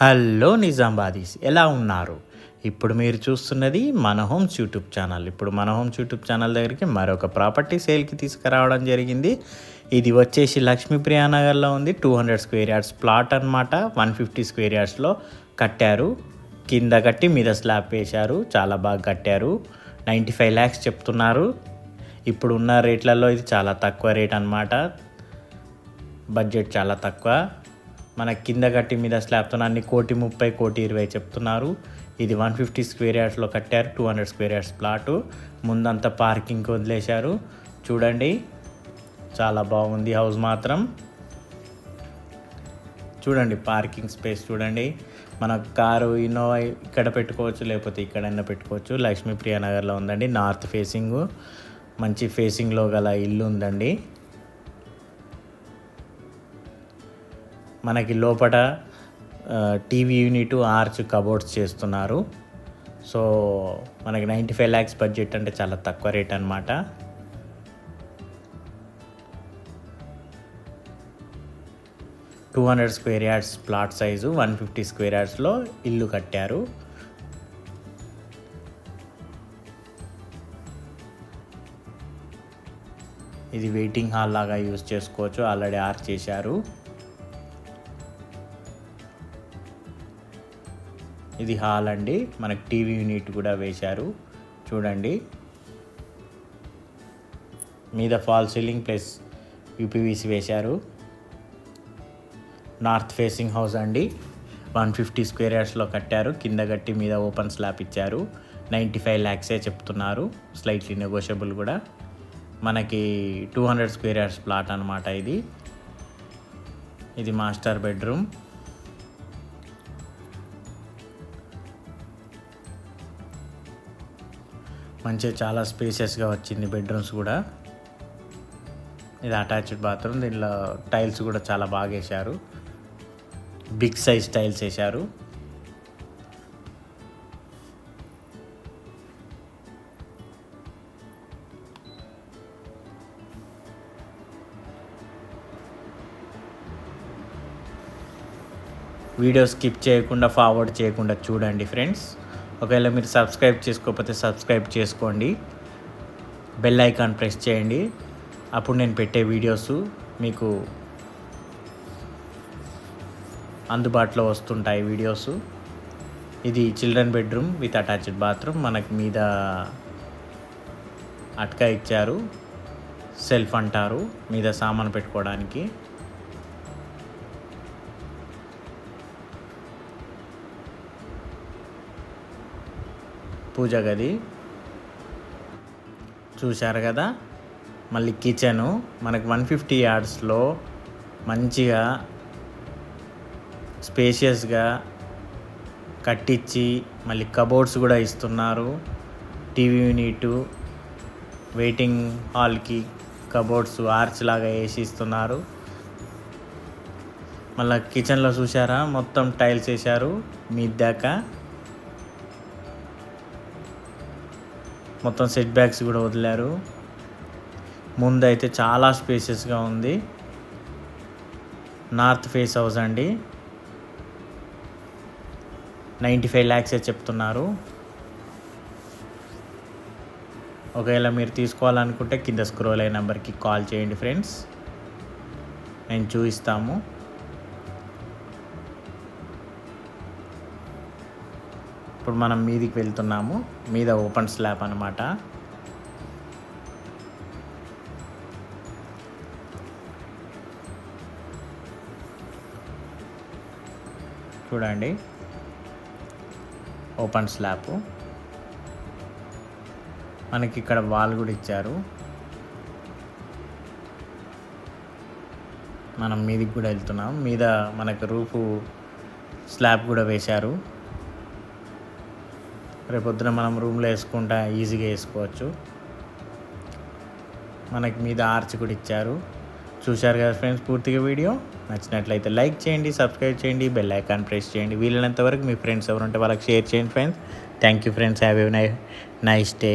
Hello నిజామాబాదీస్ ఎలా ఉన్నారు? ఇప్పుడు మీరు చూస్తున్నది మన హోమ్స్ యూట్యూబ్ ఛానల్. ఇప్పుడు మన హోమ్స్ యూట్యూబ్ ఛానల్ దగ్గరికి మరొక ప్రాపర్టీ సేల్కి తీసుకురావడం జరిగింది. ఇది వచ్చేసి లక్ష్మీప్రియ నగర్లో ఉంది. 200 స్క్వేర్ యార్డ్స్ ప్లాట్ అనమాట. 150 స్క్వేర్ యార్డ్స్లో కట్టారు. కింద కట్టి మీద స్లాబ్ వేశారు. చాలా బాగా కట్టారు. 95 lakhs చెప్తున్నారు. ఇప్పుడు ఉన్న రేట్లలో ఇది చాలా తక్కువ రేట్ అనమాట. బడ్జెట్ చాలా తక్కువ. మన కింద కట్టి మీద స్లాబ్తో అన్ని 1,30,00,000 1,20,00,000 చెప్తున్నారు. ఇది 150 స్క్వేర్ యార్డ్స్లో కట్టారు. 200 స్క్వేర్ యార్డ్స్ ప్లాటు. ముందంతా పార్కింగ్కి వదిలేశారు. చూడండి, చాలా బాగుంది హౌస్ మాత్రం. చూడండి పార్కింగ్ స్పేస్ చూడండి. మన కారు ఇన్నోవా ఇక్కడ పెట్టుకోవచ్చు, లేకపోతే ఇక్కడైనా పెట్టుకోవచ్చు. లక్ష్మీప్రియ నగర్లో ఉందండి. నార్త్ ఫేసింగ్, మంచి ఫేసింగ్లో గల ఇల్లు ఉందండి. మనకి లోపల టీవీ యూనిట్, ఆర్చ్, కబోర్డ్స్ చేస్తున్నారు. సో మనకి 95 lakhs బడ్జెట్ అంటే చాలా తక్కువ రేట్ అనమాట. Two 200 square yards plot size, 150 square యార్డ్స్లో ఇల్లు కట్టారు. ఇది వెయిటింగ్ హాల్ లాగా యూజ్ చేసుకోవచ్చు. ఆల్రెడీ ఆర్చ్ చేశారు. ఇది హాల్ అండి. మనకి టీవీ యూనిట్ కూడా వేశారు. చూడండి, మీద ఫాల్ సీలింగ్ ప్లస్ యూపీవీసీ వేశారు. నార్త్ ఫేసింగ్ హౌస్ అండి. 150 స్క్వేర్ యార్డ్స్లో కట్టారు. కింద కట్టి మీద ఓపెన్ స్లాబ్ ఇచ్చారు. 95 lakhs చెప్తున్నారు. స్లైట్లీ నెగోషియబుల్ కూడా. మనకి 200 స్క్వేర్ యార్డ్స్ ప్లాట్ అనమాట ఇది. ఇది మాస్టర్ బెడ్రూమ్. మంచిగా చాలా స్పేసెస్గా వచ్చింది. బెడ్రూమ్స్ కూడా. ఇది అటాచ్డ్ బాత్రూమ్. దీనిలో టైల్స్ కూడా చాలా బాగా వేశారు. బిగ్ సైజ్ టైల్స్ వేశారు. వీడియో స్కిప్ చేయకుండా, ఫార్వర్డ్ చేయకుండా చూడండి ఫ్రెండ్స్. ఒకవేళ మీరు సబ్స్క్రైబ్ చేసుకోకపోతే సబ్స్క్రైబ్ చేసుకోండి. బెల్ ఐకాన్ ప్రెస్ చేయండి. అప్పుడు నేను పెట్టే వీడియోస్ మీకు అందుబాటులో వస్తుంటాయి వీడియోస్. ఇది children bedroom with attached bathroom. మనకి మీద అట్కా ఇచ్చారు. సెల్ఫ్ అంటారు, మీద సామాను పెట్టుకోవడానికి. పూజ గది చూశారు కదా. మళ్ళీ కిచెను మనకు 150 యార్డ్స్లో మంచిగా స్పేషియస్గా కట్టించి మళ్ళీ కబోర్డ్స్ కూడా ఇస్తున్నారు. టీవీ యూనిట్, వెయిటింగ్ హాల్కి కబోర్డ్స్ ఆర్చ్ లాగా వేసి ఇస్తున్నారు. మళ్ళీ కిచెన్లో చూసారా, మొత్తం టైల్స్ వేశారు. మీ దాకా మొత్తం సెట్ బ్యాక్స్ కూడా వదిలారు. ముందైతే చాలా స్పేసెస్గా ఉంది. నార్త్ ఫేస్ హౌస్ అండి. 95 lakhs చెప్తున్నారు. ఒకవేళ మీరు తీసుకోవాలనుకుంటే కింద స్క్రోల్ అయ్యే నెంబర్కి కాల్ చేయండి ఫ్రెండ్స్, నేను చూపిస్తాము. ఇప్పుడు మనం మీదికి వెళ్తున్నాము. మీద ఓపెన్ స్లాబ్ అనమాట. చూడండి, ఓపెన్ స్లాబ్. మనకి ఇక్కడ వాల్ కూడా ఇచ్చారు. మనం మీదికి కూడా వెళ్తున్నాం. మీద మనకు రూఫ్ స్లాబ్ కూడా వేశారు. రేపొద్దున మనం రూమ్లో వేసుకుంటా ఈజీగా వేసుకోవచ్చు. మనకి మీద ఆర్చ్ కూడా ఇచ్చారు. చూశారు కదా ఫ్రెండ్స్ పూర్తిగా వీడియో. నచ్చినట్లయితే లైక్ చేయండి, సబ్స్క్రైబ్ చేయండి, బెల్ ఐకాన్ ప్రెస్ చేయండి. వీలైనంత వరకు మీ ఫ్రెండ్స్ ఎవరుంటే వాళ్ళకి షేర్ చేయండి friends. Thank you friends. Have a nice day.